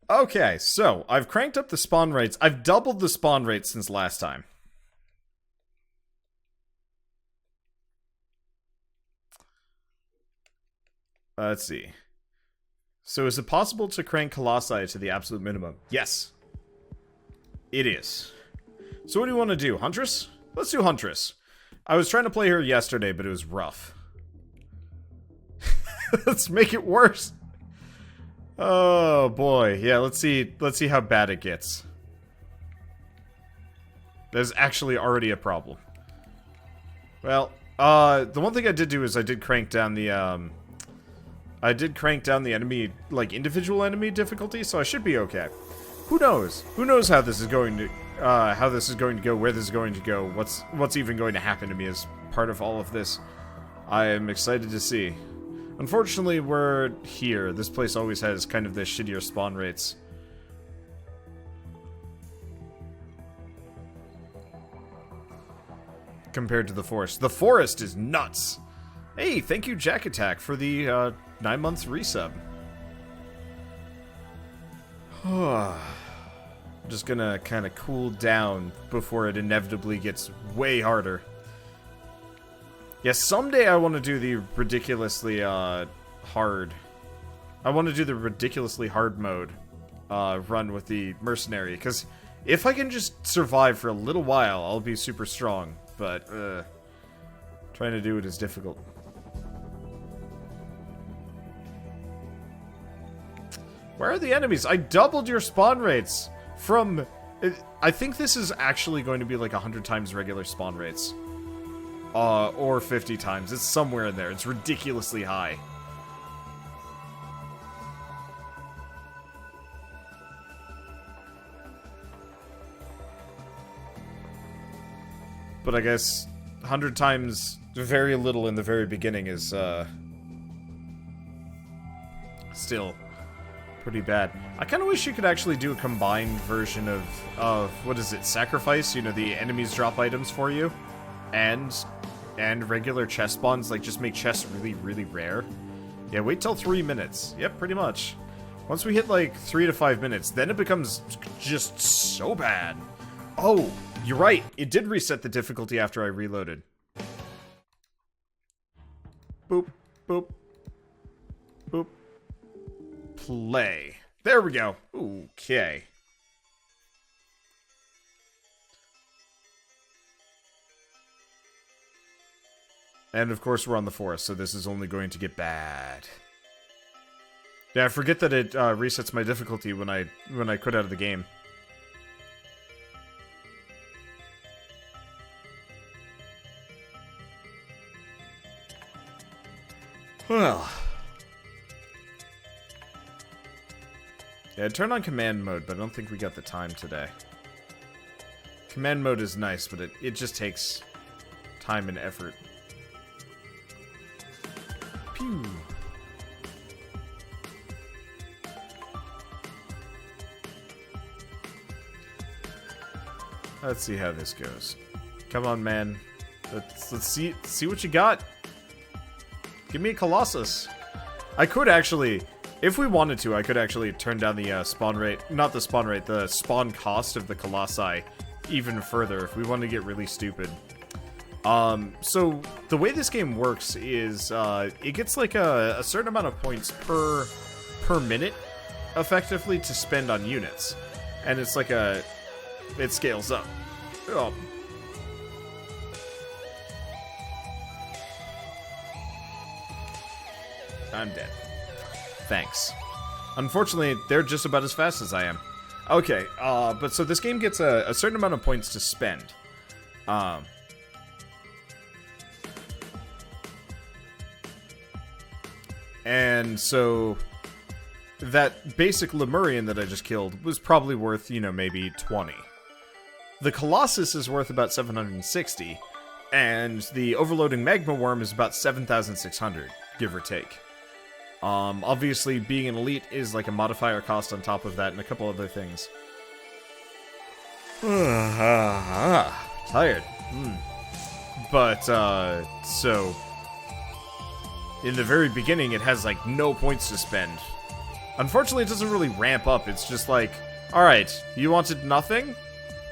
Okay, so I've cranked up the spawn rates. I've doubled the spawn rates since last time. Let's see. So is it possible to crank Colossi to the absolute minimum? Yes. It is. So what do you want to do? Huntress? Let's do Huntress. I was trying to play her yesterday, but it was rough. Let's make it worse. Oh boy. Yeah, let's see how bad it gets. There's actually already a problem. Well, the one thing I did do is I did crank down the enemy, like, individual enemy difficulty, so I should be okay. Who knows? Who knows how this is going to go, where this is going to go, what's even going to happen to me as part of all of this. I am excited to see. Unfortunately, we're here. This place always has kind of the shittier spawn rates. Compared to the forest. The forest is nuts! Hey, thank you, Jack Attack, for the 9 months resub. I'm just gonna kind of cool down before it inevitably gets way harder. Yes, someday I want to do the ridiculously hard. I want to do the ridiculously hard mode run with the mercenary, because if I can just survive for a little while, I'll be super strong. But trying to do it is difficult. Where are the enemies? I doubled your spawn rates from... I think this is actually going to be like 100 times regular spawn rates. Or 50 times. It's somewhere in there. It's ridiculously high. But I guess 100 times very little in the very beginning is, still pretty bad. I kind of wish you could actually do a combined version of what is it, Sacrifice? You know, the enemies drop items for you, and regular chest spawns, like, just make chests really, really rare. Yeah, wait till 3 minutes. Yep, pretty much. Once we hit, like, 3 to 5 minutes, then it becomes just so bad. Oh, you're right. It did reset the difficulty after I reloaded. Boop, boop, boop. Play. There we go. Okay. And of course we're on the forest, so this is only going to get bad. Yeah, I forget that it resets my difficulty when I quit out of the game. Well. Yeah, turn on command mode, but I don't think we got the time today. Command mode is nice, but it just takes time and effort. Pew. Let's see how this goes. Come on, man. Let's see what you got. Give me a Colossus. I could actually, if we wanted to, I could actually turn down the spawn rate, not the spawn rate, the spawn cost of the Colossi even further if we want to get really stupid. So the way this game works is it gets like a certain amount of points per minute, effectively, to spend on units, and it's like it scales up. I'm dead. Thanks. Unfortunately, they're just about as fast as I am. Okay, but so this game gets a certain amount of points to spend. And so that basic Lemurian that I just killed was probably worth, you know, maybe 20. The Colossus is worth about 760, and the Overloading Magma Worm is about 7,600, give or take. Obviously, being an elite is like a modifier cost on top of that, and a couple other things. Tired. But, so... in the very beginning, it has, like, no points to spend. Unfortunately, it doesn't really ramp up. It's just like, alright, you wanted nothing?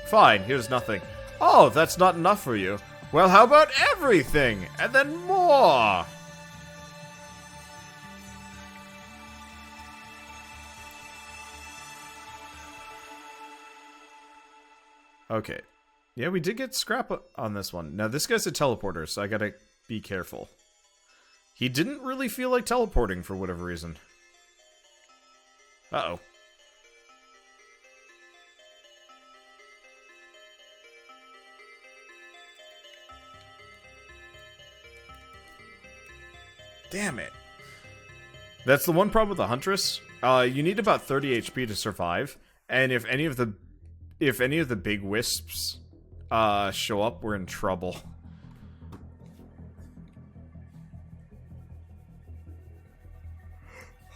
Fine, here's nothing. Oh, that's not enough for you. Well, how about everything? And then more! Okay. Yeah, we did get scrap on this one. Now, this guy's a teleporter, so I gotta be careful. He didn't really feel like teleporting for whatever reason. Uh-oh. Damn it. That's the one problem with the Huntress. You need about 30 HP to survive, and if any of the big wisps show up, we're in trouble.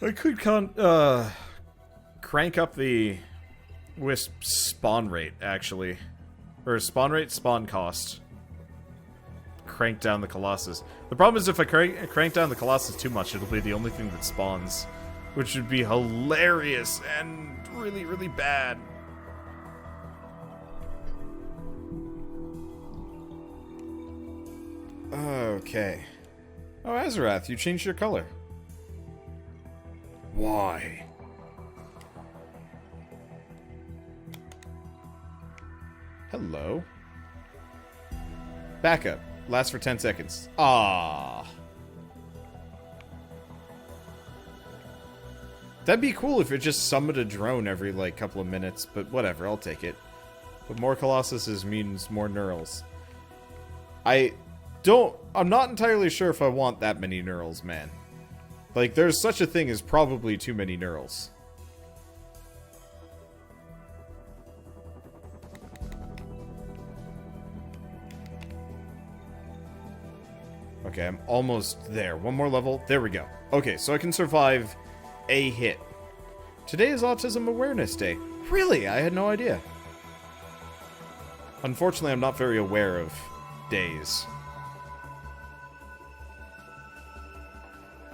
I could crank up the wisp spawn rate, actually. Or spawn rate, spawn cost. Crank down the Colossus. The problem is if I crank down the Colossus too much, it'll be the only thing that spawns. Which would be hilarious and really, really bad. Okay. Oh, Azarath, you changed your color. Why? Hello. Backup. Lasts for 10 seconds. Ah. That'd be cool if it just summoned a drone every, like, couple of minutes, but whatever, I'll take it. But more Colossuses means more Neurals. I'm not entirely sure if I want that many Neurals, man. Like, there's such a thing as probably too many Neurals. Okay, I'm almost there. One more level. There we go. Okay, so I can survive a hit. Today is Autism Awareness Day. Really? I had no idea. Unfortunately, I'm not very aware of days.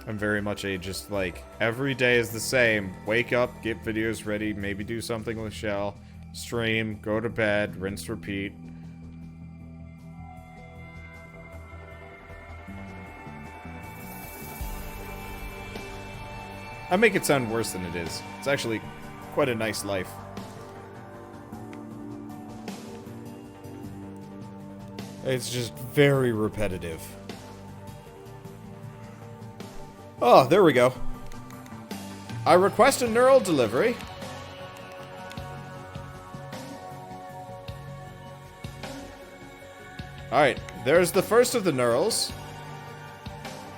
I'm very much a just like, every day is the same. Wake up, get videos ready, maybe do something with Shell, stream, go to bed, rinse, repeat. I make it sound worse than it is. It's actually quite a nice life. It's just very repetitive. Oh, there we go. I request a neural delivery. Alright, there's the first of the neurals.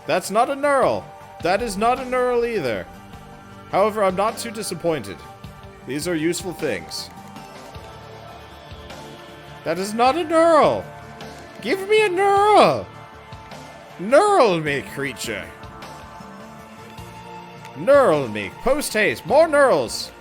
That's not a neural. That is not a neural either. However, I'm not too disappointed. These are useful things. That is not a neural. Give me a neural. Neural me, creature. Neural me. Post haste. More neurals.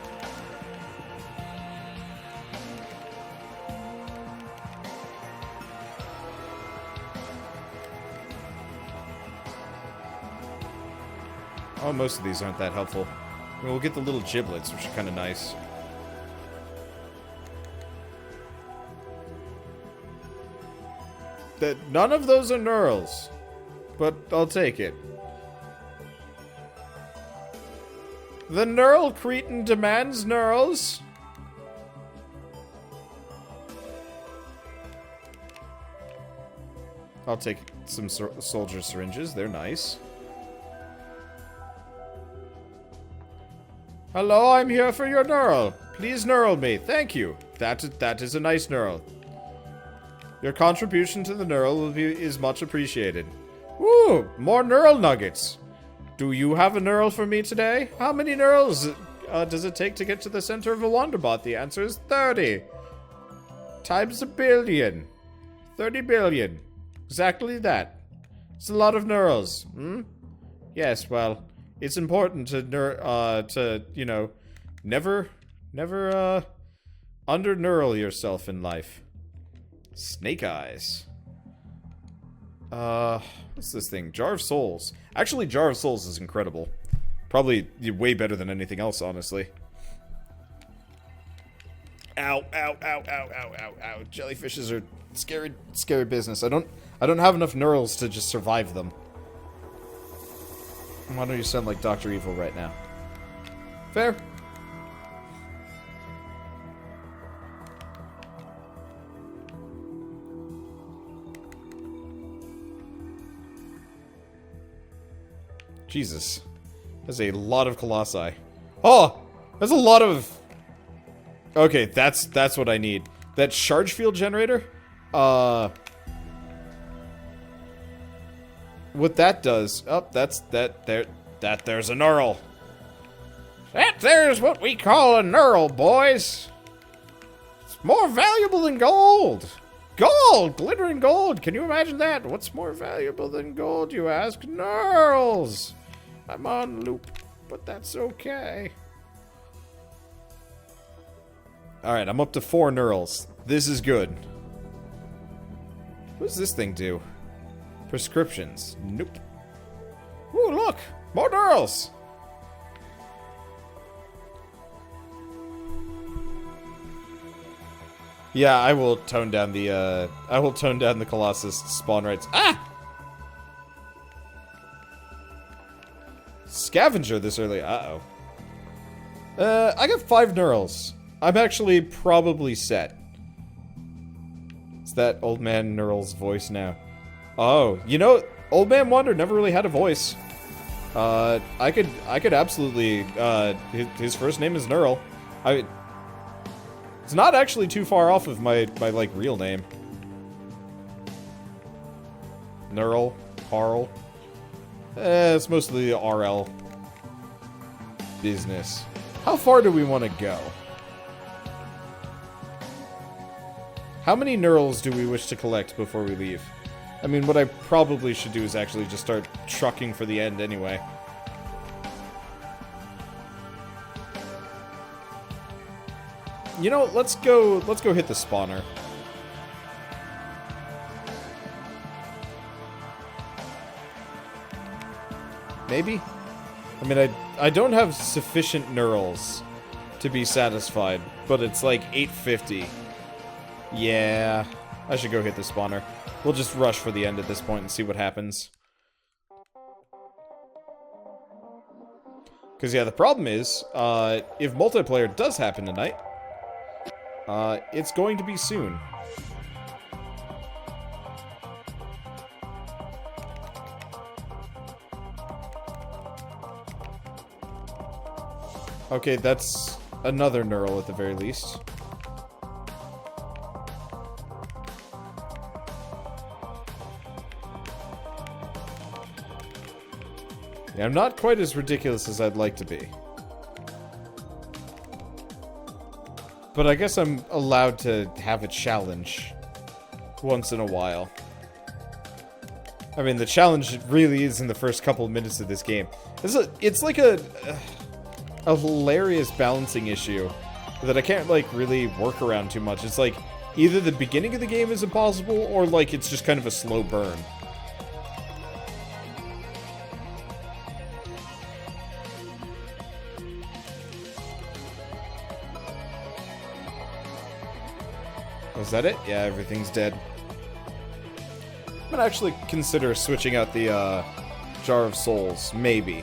Oh, most of these aren't that helpful. I mean, we'll get the little giblets, which are kind of nice. None of those are neurals. But I'll take it. The neural cretin demands neurals. I'll take some soldier syringes. They're nice. Hello, I'm here for your neural. Please neural me. Thank you. That is a nice neural. Your contribution to the neural is much appreciated. Woo! More neural nuggets. Do you have a neural for me today? How many neurals does it take to get to the center of a Wanderbot? The answer is 30. Times a billion. 30 billion. Exactly that. It's a lot of neurals. Hmm? Yes, well, it's important to you know, never under-neural yourself in life. Snake eyes. What's this thing? Jar of Souls. Actually, Jar of Souls is incredible. Probably way better than anything else, honestly. Ow, ow, ow, ow, ow, ow, ow. Jellyfishes are scary, scary business. I don't have enough neurals to just survive them. Why don't you sound like Dr. Evil right now? Fair. Jesus. There's a lot of colossi. Oh! There's a lot of... Okay, that's what I need. That charge field generator? What that does... Oh, there's a knurl. That there's what we call a knurl, boys. It's more valuable than gold. Gold! Glittering gold! Can you imagine that? What's more valuable than gold, you ask? Knurls! I'm on loop, but that's okay. Alright, I'm up to 4 knurls. This is good. What does this thing do? Prescriptions. Nope. Ooh, look! More knurls! Yeah, I will tone down the Colossus spawn rates. Ah! Scavenger this early. Uh-oh. I got 5 knurls. I'm actually probably set. It's that old man knurl's voice now. Oh, you know, Old Man Wander never really had a voice. I could absolutely, his first name is Knurl. It's not actually too far off of my like, real name. Knurl, Carl. It's mostly the RL business. How far do we want to go? How many knurls do we wish to collect before we leave? I mean, what I probably should do is actually just start trucking for the end anyway. You know, let's go hit the spawner. Maybe? I mean, I don't have sufficient knurls to be satisfied, but it's like 850. Yeah, I should go hit the spawner. We'll just rush for the end at this point and see what happens. Because, yeah, the problem is, if multiplayer does happen tonight, it's going to be soon. Okay, that's another knurl at the very least. Yeah, I'm not quite as ridiculous as I'd like to be. But I guess I'm allowed to have a challenge once in a while. I mean, the challenge really is in the first couple of minutes of this game. It's like a hilarious balancing issue that I can't, like, really work around too much. It's like, either the beginning of the game is impossible, or, like, it's just kind of a slow burn. Is that it? Yeah, everything's dead. I'm gonna actually consider switching out the, Jar of Souls. Maybe.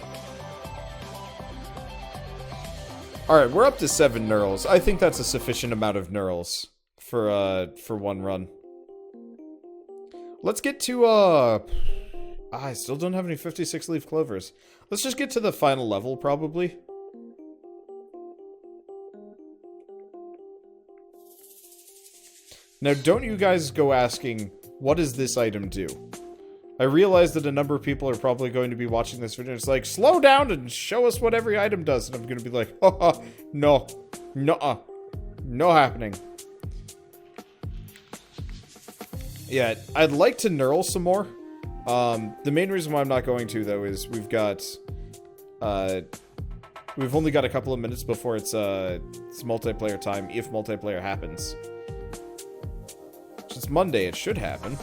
Alright, we're up to 7 knurls. I think that's a sufficient amount of knurls for one run. Let's get to, I still don't have any 56-leaf clovers. Let's just get to the final level, probably. Now, don't you guys go asking, what does this item do? I realize that a number of people are probably going to be watching this video. It's like, slow down and show us what every item does. And I'm going to be like, haha, no. Nuh-uh. No happening. Yeah, I'd like to knurl some more. The main reason why I'm not going to, though, is we've only got a couple of minutes before it's multiplayer time, if multiplayer happens. It's Monday, it should happen.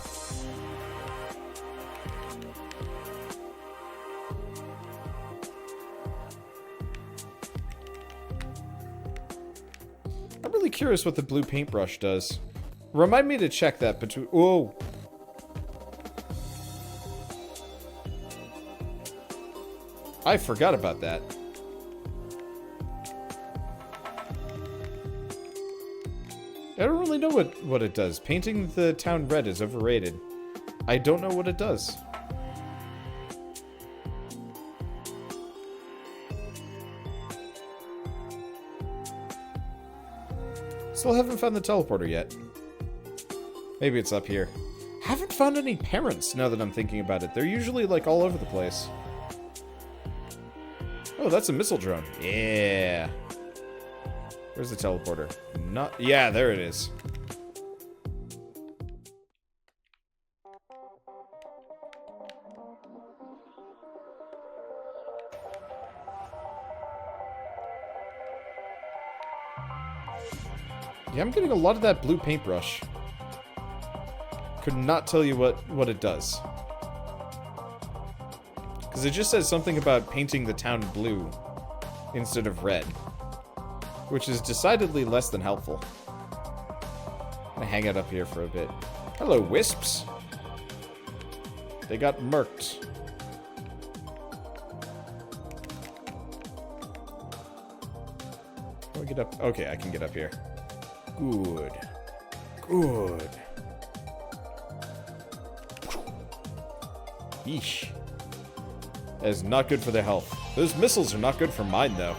really curious what the blue paintbrush does. Remind me to check that between... Whoa! I forgot about that. I don't really know what it does. Painting the town red is overrated. I don't know what it does. Still haven't found the teleporter yet. Maybe it's up here. Haven't found any parents now that I'm thinking about it. They're usually like all over the place. Oh, that's a missile drone. Yeah. Where's the teleporter? Not... Yeah, there it is. Yeah, I'm getting a lot of that blue paintbrush. Could not tell you what it does. Because it just says something about painting the town blue instead of red. Which is decidedly less than helpful. I'm gonna hang out up here for a bit. Hello, wisps. They got murked. Can I get up? Okay, I can get up here. Good. Good. Yeesh. That is not good for their health. Those missiles are not good for mine, though.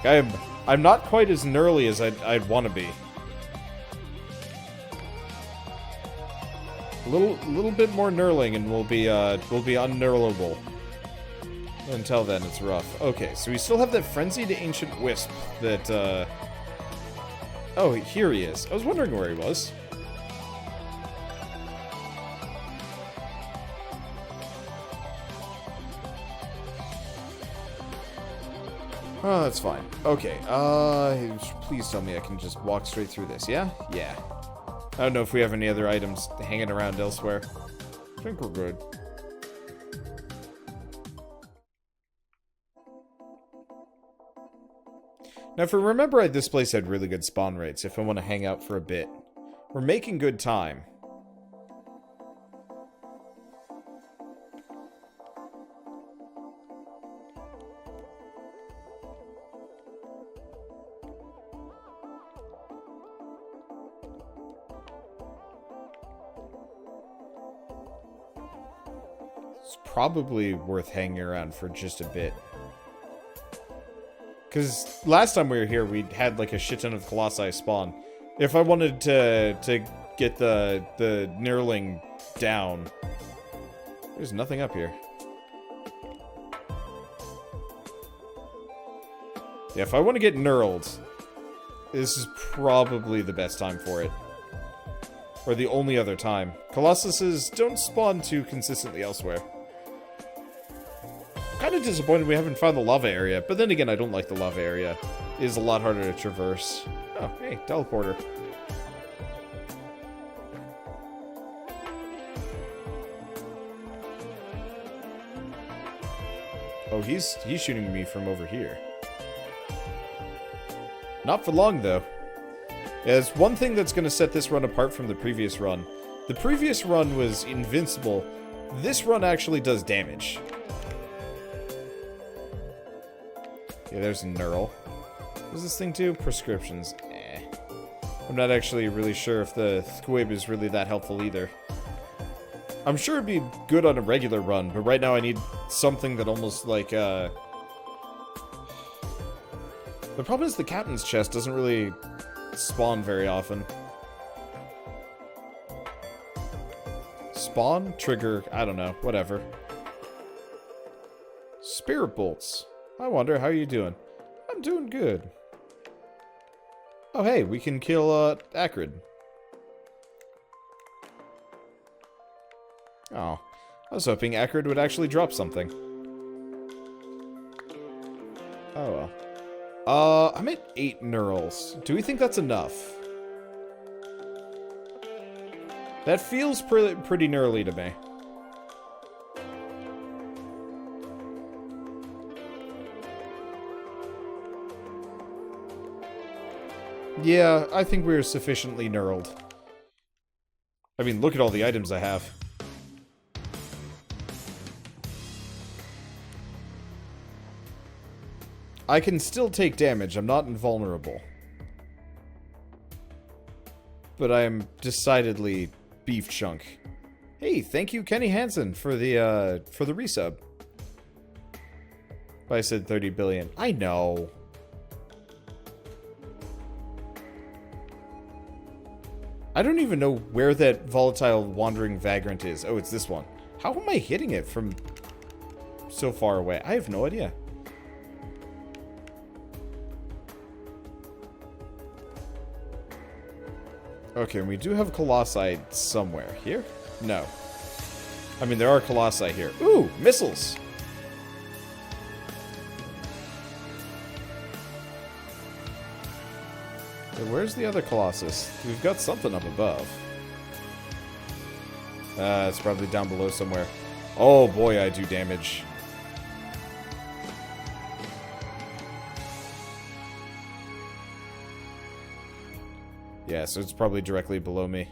I'm not quite as gnurly as I'd want to be. A little bit more knurling and we'll be unknurlable. Until then, it's rough. Okay, so we still have that Frenzied Ancient Wisp that, Oh, here he is. I was wondering where he was. Oh, that's fine. Okay, please tell me I can just walk straight through this, yeah? Yeah. I don't know if we have any other items hanging around elsewhere. I think we're good. Now, if I remember right, this place had really good spawn rates if I want to hang out for a bit. We're making good time. It's probably worth hanging around for just a bit. Because last time we were here, we had like a shit ton of Colossi spawn. If I wanted to get the Knurling down, there's nothing up here. Yeah, if I want to get knurled, this is probably the best time for it. Or the only other time. Colossuses don't spawn too consistently elsewhere. Kind of disappointed we haven't found the lava area, but then again, I don't like the lava area. It is a lot harder to traverse. Oh, hey, teleporter. Oh, he's shooting me from over here. Not for long, though. Yeah, there's one thing that's going to set this run apart from the previous run. The previous run was invincible. This run actually does damage. Yeah, there's a Knurl. What does this thing do? Prescriptions. Eh. I'm not actually really sure if the Squib is really that helpful either. I'm sure it'd be good on a regular run, but right now I need something that almost like, The problem is the captain's chest doesn't really spawn very often. Spawn? Trigger? I don't know. Whatever. Spirit bolts. I wonder, how are you doing? I'm doing good. Oh, hey, we can kill, Acrid. Oh. I was hoping Acrid would actually drop something. Oh, well. I'm at 8 Knurls. Do we think that's enough? That feels pretty knurly to me. Yeah, I think we're sufficiently knurled. I mean, look at all the items I have. I can still take damage. I'm not invulnerable. But I am decidedly beef chunk. Hey, thank you, Kenny Hansen, for the resub. But I said 30 billion. I know. I don't even know where that volatile wandering vagrant is. Oh, it's this one. How am I hitting it from so far away? I have no idea. Okay, we do have colossi somewhere. Here? No. I mean, there are colossi here. Ooh, missiles! Where's the other colossus? We've got something up above. It's probably down below somewhere. Oh boy, I do damage. Yeah, so it's probably directly below me.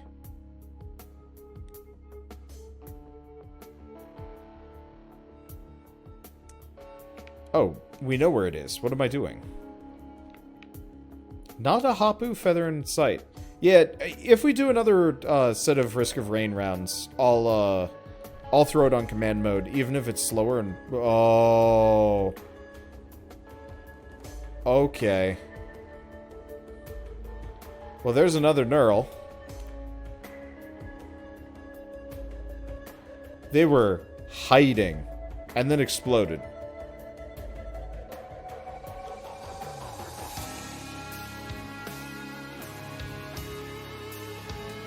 Oh, we know where it is. What am I doing? Not a Hapu feather in sight. Yeah, if we do another set of Risk of Rain rounds, I'll throw it on command mode, even if it's slower and... Oh. Okay. Well, there's another Knurl. They were hiding, and then exploded.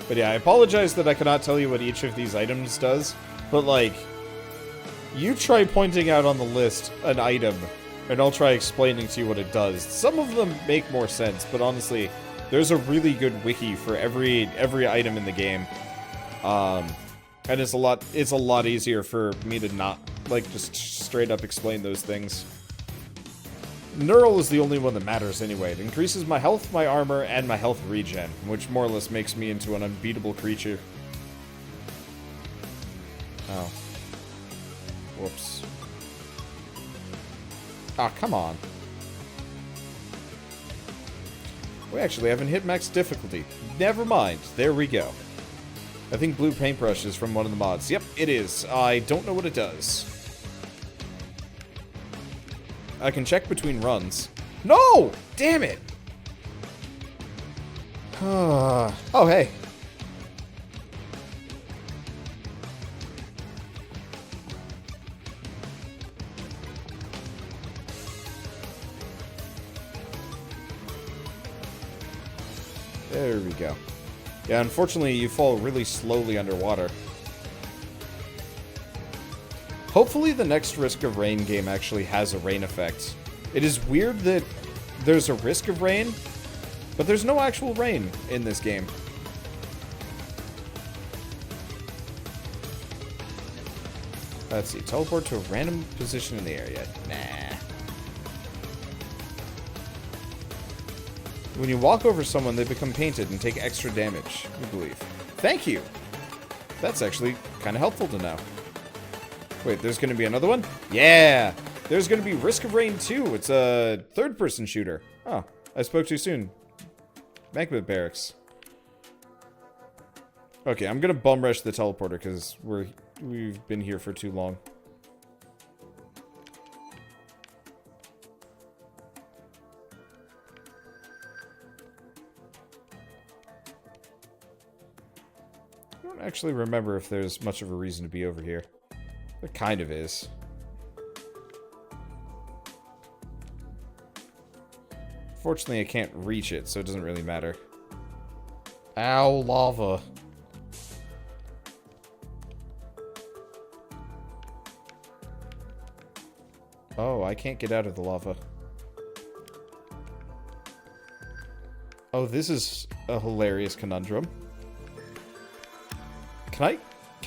But yeah, I apologize that I cannot tell you what each of these items does, but like, you try pointing out on the list an item, and I'll try explaining to you what it does. Some of them make more sense, but honestly, there's a really good wiki for every item in the game. And it's a lot easier for me to not, like, just straight up explain those things. Knurl is the only one that matters anyway. It increases my health, my armor, and my health regen, which more or less makes me into an unbeatable creature. Oh. Whoops. Ah, come on. We actually haven't hit max difficulty. Never mind. There we go. I think blue paintbrush is from one of the mods. Yep, it is. I don't know what it does. I can check between runs. No! Damn it! Oh, hey. There we go. Yeah, unfortunately, you fall really slowly underwater. Hopefully the next Risk of Rain game actually has a rain effect. It is weird that there's a risk of rain, but there's no actual rain in this game. Let's see, teleport to a random position in the area. Nah. When you walk over someone, they become painted and take extra damage, I believe. Thank you! That's actually kind of helpful to know. Wait, there's going to be another one? Yeah! There's going to be Risk of Rain 2. It's a third-person shooter. Oh, I spoke too soon. Magma Barracks. Okay, I'm going to bum rush the teleporter because we've been here for too long. I don't actually remember if there's much of a reason to be over here. It kind of is. Fortunately, I can't reach it, so it doesn't really matter. Ow, lava. Oh, I can't get out of the lava. Oh, this is a hilarious conundrum. Can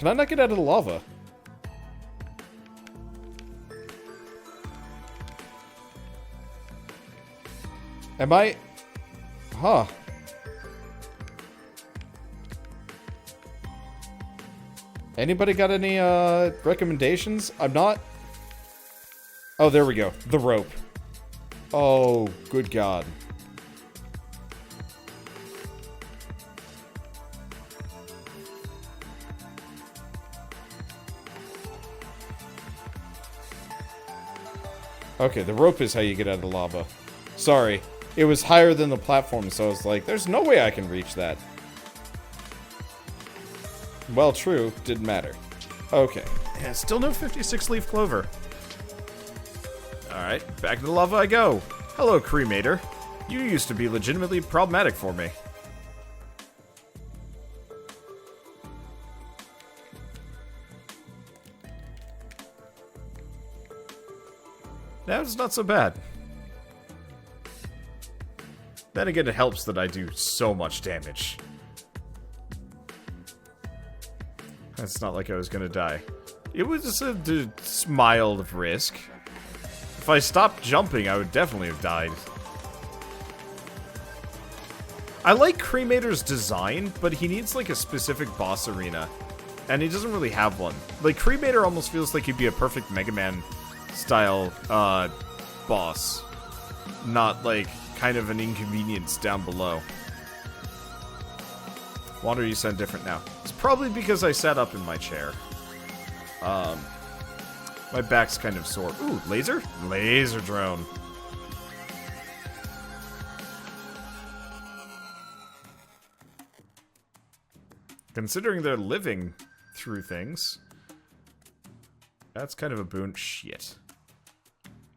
I not get out of the lava? Am I Huh. Anybody got any recommendations? I'm not... Oh, there we go. The rope. Oh, good God. Okay, the rope is how you get out of the lava. Sorry. It was higher than the platform, so I was like, there's no way I can reach that. Well, true. Didn't matter. Okay. Yeah, still no 56-leaf clover. Alright, back to the lava I go. Hello, Cremator. You used to be legitimately problematic for me. Now it's not so bad. Then again, it helps that I do so much damage. It's not like I was gonna die. It was just a mild risk. If I stopped jumping, I would definitely have died. I like Cremator's design, but he needs like a specific boss arena. And he doesn't really have one. Like, Cremator almost feels like he'd be a perfect Mega Man style boss. Not like kind of an inconvenience down below. Wander, you sound different now. It's probably because I sat up in my chair. My back's kind of sore. Ooh, laser? Laser drone. Considering they're living through things, that's kind of a boon. Shit.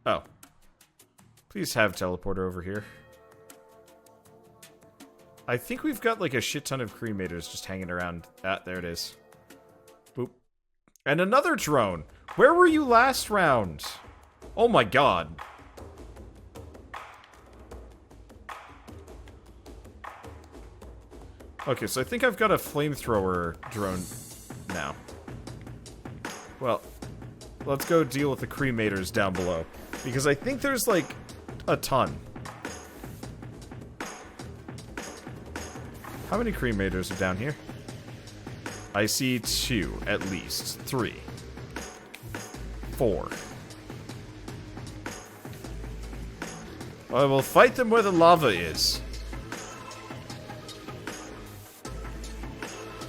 Oh. Please have teleporter over here. I think we've got like a shit ton of Cremators just hanging around. Ah, there it is. Boop. And another drone! Where were you last round? Oh my god. Okay, so I think I've got a flamethrower drone now. Well, let's go deal with the Cremators down below. Because I think there's like a ton. How many Cremators are down here? I see 2, at least. 3. 4. I will fight them where the lava is.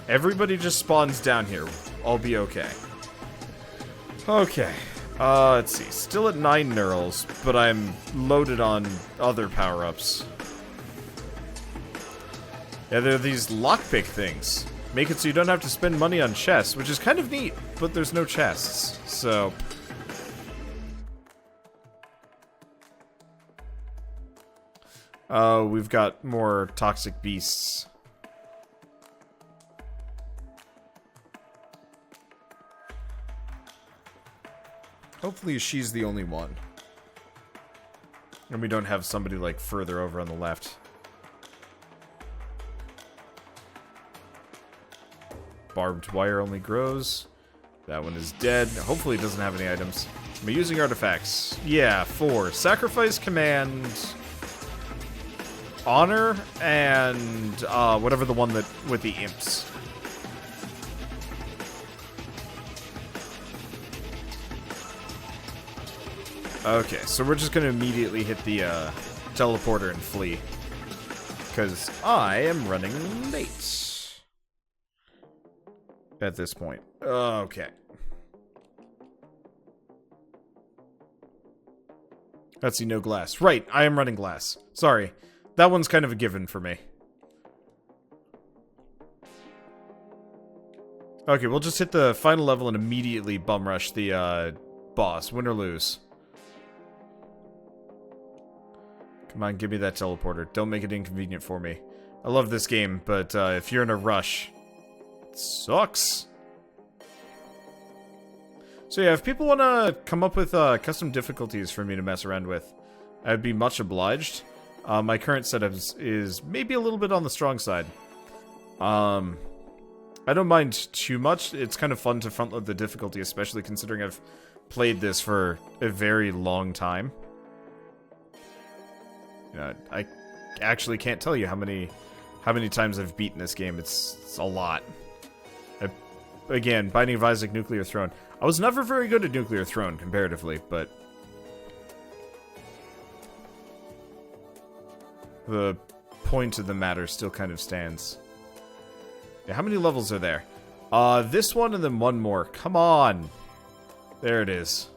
Everybody just spawns down here. I'll be okay. Okay. Let's see. Still at 9 neurals, but I'm loaded on other power-ups. Yeah, there are these lockpick things. Make it so you don't have to spend money on chests, which is kind of neat, but there's no chests, so... Oh, we've got more toxic beasts. Hopefully she's the only one. And we don't have somebody, like, further over on the left. Barbed wire only grows. That one is dead. Hopefully it doesn't have any items. Am I using artifacts? Yeah, 4. Sacrifice, command, honor, and whatever the one that with the imps. Okay, so we're just gonna immediately hit the teleporter and flee. Because I am running late. At this point. Okay. Let's see, no glass. Right, I am running glass. Sorry. That one's kind of a given for me. Okay, we'll just hit the final level and immediately bum rush the boss. Win or lose. Come on, give me that teleporter. Don't make it inconvenient for me. I love this game, but if you're in a rush... It sucks. So yeah, if people want to come up with custom difficulties for me to mess around with, I'd be much obliged. My current setup is maybe a little bit on the strong side. I don't mind too much. It's kind of fun to front-load the difficulty, especially considering I've played this for a very long time. You know, actually can't tell you how many times I've beaten this game. It's a lot. Again, Binding of Isaac, Nuclear Throne. I was never very good at Nuclear Throne, comparatively, but the point of the matter still kind of stands. Yeah, how many levels are there? This one and then one more. Come on! There it is.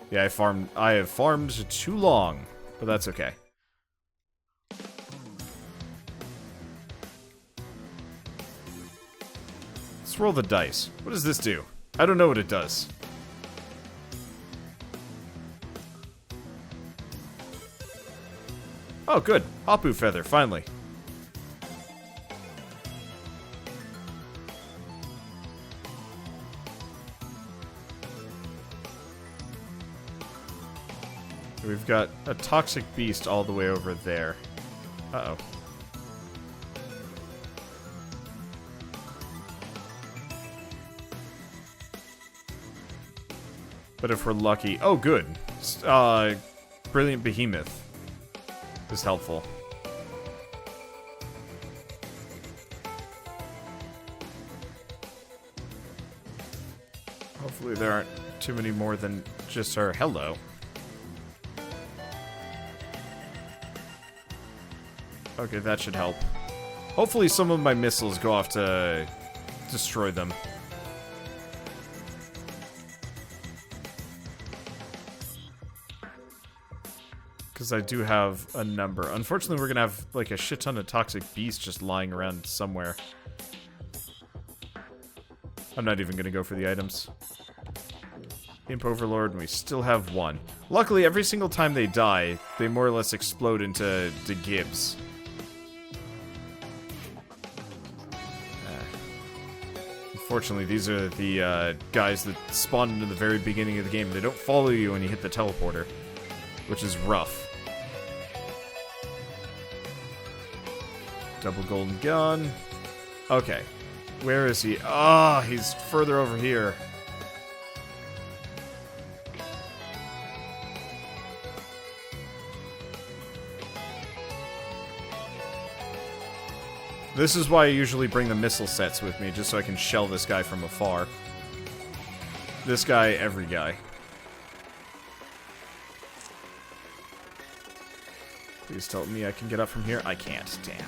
Yeah, I have farmed too long, but that's okay. Let's roll the dice. What does this do? I don't know what it does. Oh, good. Hapu Feather, finally. We've got a toxic beast all the way over there. Uh-oh. But if we're lucky... Oh, good. Brilliant Behemoth is helpful. Hopefully there aren't too many more than just her. Hello. Okay, that should help. Hopefully some of my missiles go off to destroy them. Because I do have a number. Unfortunately, we're going to have like a shit ton of toxic beasts just lying around somewhere. I'm not even going to go for the items. Imp Overlord, and we still have one. Luckily, every single time they die, they more or less explode into Gibbs. Unfortunately, these are the guys that spawned in the very beginning of the game. They don't follow you when you hit the teleporter, which is rough. Double golden gun. Okay. Where is he? Ah, he's further over here. This is why I usually bring the missile sets with me, just so I can shell this guy from afar. This guy, every guy. Please tell me I can get up from here. I can't. Damn.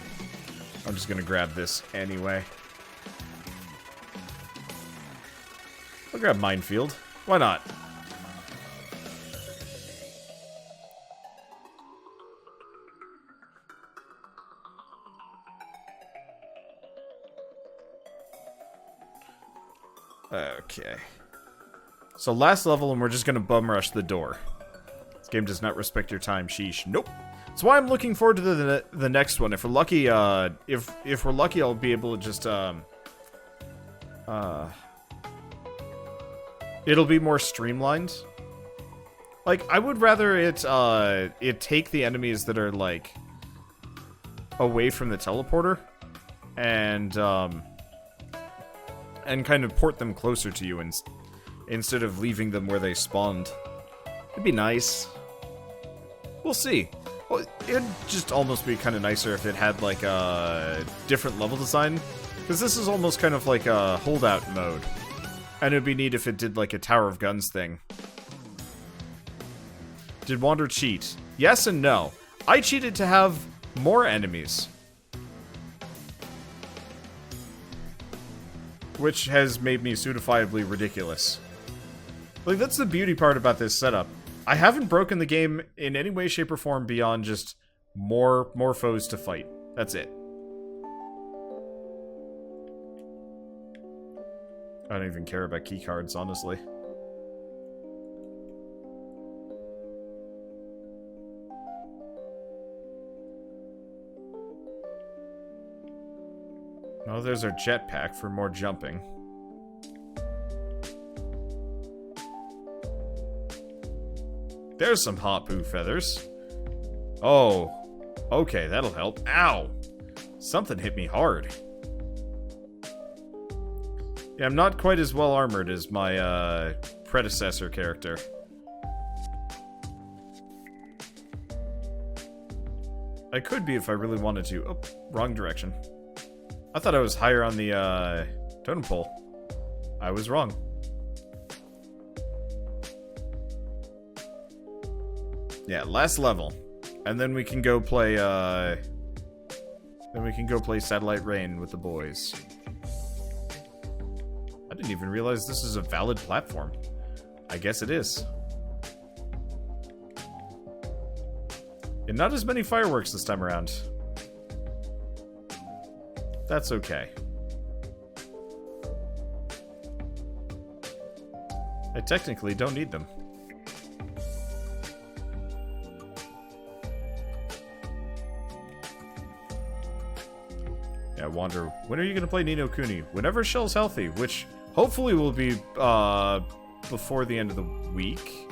I'm just gonna grab this anyway. I'll grab Minefield. Why not? Okay. So last level, and we're just gonna bum rush the door. This game does not respect your time, sheesh. Nope. That's why I'm looking forward to the next one. If we're lucky, if we're lucky, I'll be able to just it'll be more streamlined. Like, I would rather it take the enemies that are like away from the teleporter and kind of port them closer to you instead of leaving them where they spawned. It'd be nice. We'll see. Well, it'd just almost be kind of nicer if it had like a different level design, because this is almost kind of like a holdout mode, and it'd be neat if it did like a Tower of Guns thing. Did Wander cheat? Yes and no. I cheated to have more enemies, which has made me pseudofiably ridiculous. Like, that's the beauty part about this setup. I haven't broken the game in any way, shape, or form beyond just more foes to fight. That's it. I don't even care about keycards, honestly. Oh, there's our jetpack for more jumping. There's some Hapu feathers. Oh, okay, that'll help. Ow! Something hit me hard. Yeah, I'm not quite as well armored as my predecessor character. I could be if I really wanted to. Oh, wrong direction. I thought I was higher on the totem pole. I was wrong. Yeah, last level. And then we can go play Satellite Rain with the boys. I didn't even realize this is a valid platform. I guess it is. And not as many fireworks this time around. That's okay. I technically don't need them. Yeah, Wander, when are you gonna play Ni no Kuni? Whenever Shell's healthy, which hopefully will be before the end of the week.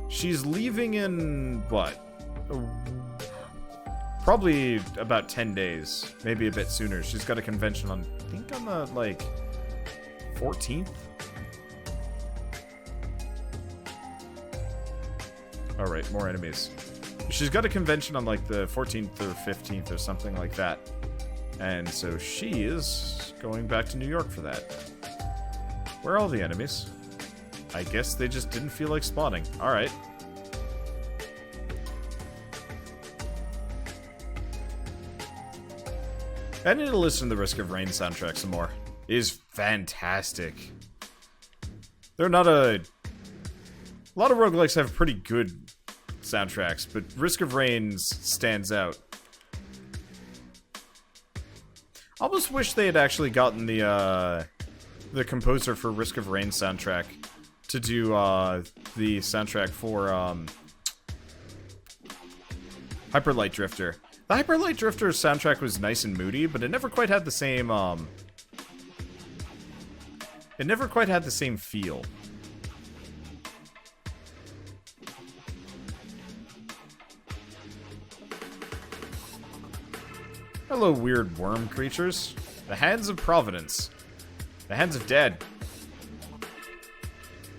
She's leaving in what? Probably about 10 days, maybe a bit sooner. She's got a convention on, I think on the, like, 14th? Alright, more enemies. She's got a convention on, like, the 14th or 15th or something like that. And so she is going back to New York for that. Where are all the enemies? I guess they just didn't feel like spawning. Alright. I need to listen to the Risk of Rain soundtrack some more. It is fantastic. They're not a lot of roguelikes have pretty good soundtracks, but Risk of Rain stands out. I almost wish they had actually gotten the composer for Risk of Rain soundtrack to do the soundtrack for Hyper Light Drifter. The Hyper Light Drifter soundtrack was nice and moody, but it never quite had the same feel. Hello, weird worm creatures. The Hands of Providence. The Hands of Dead.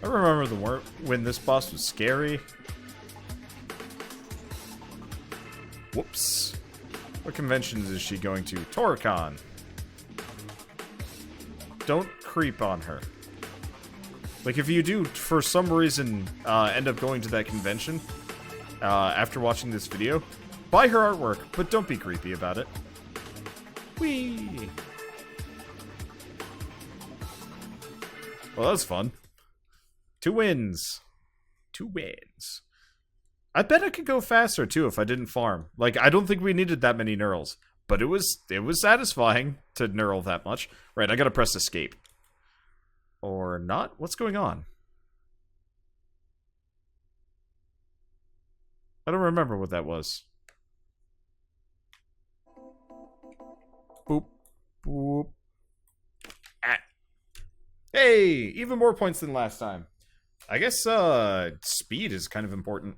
I remember the worm when this boss was scary. Whoops. What conventions is she going to? Toricon. Don't creep on her. Like, if you do, for some reason, end up going to that convention, after watching this video, buy her artwork, but don't be creepy about it. Whee! Well, that was fun. 2 wins. 2 wins. I bet I could go faster, too, if I didn't farm. Like, I don't think we needed that many neurals. But it was satisfying to neural that much. Right, I gotta press escape. Or not? What's going on? I don't remember what that was. Boop. Boop. Ah. Hey! Even more points than last time. I guess, speed is kind of important.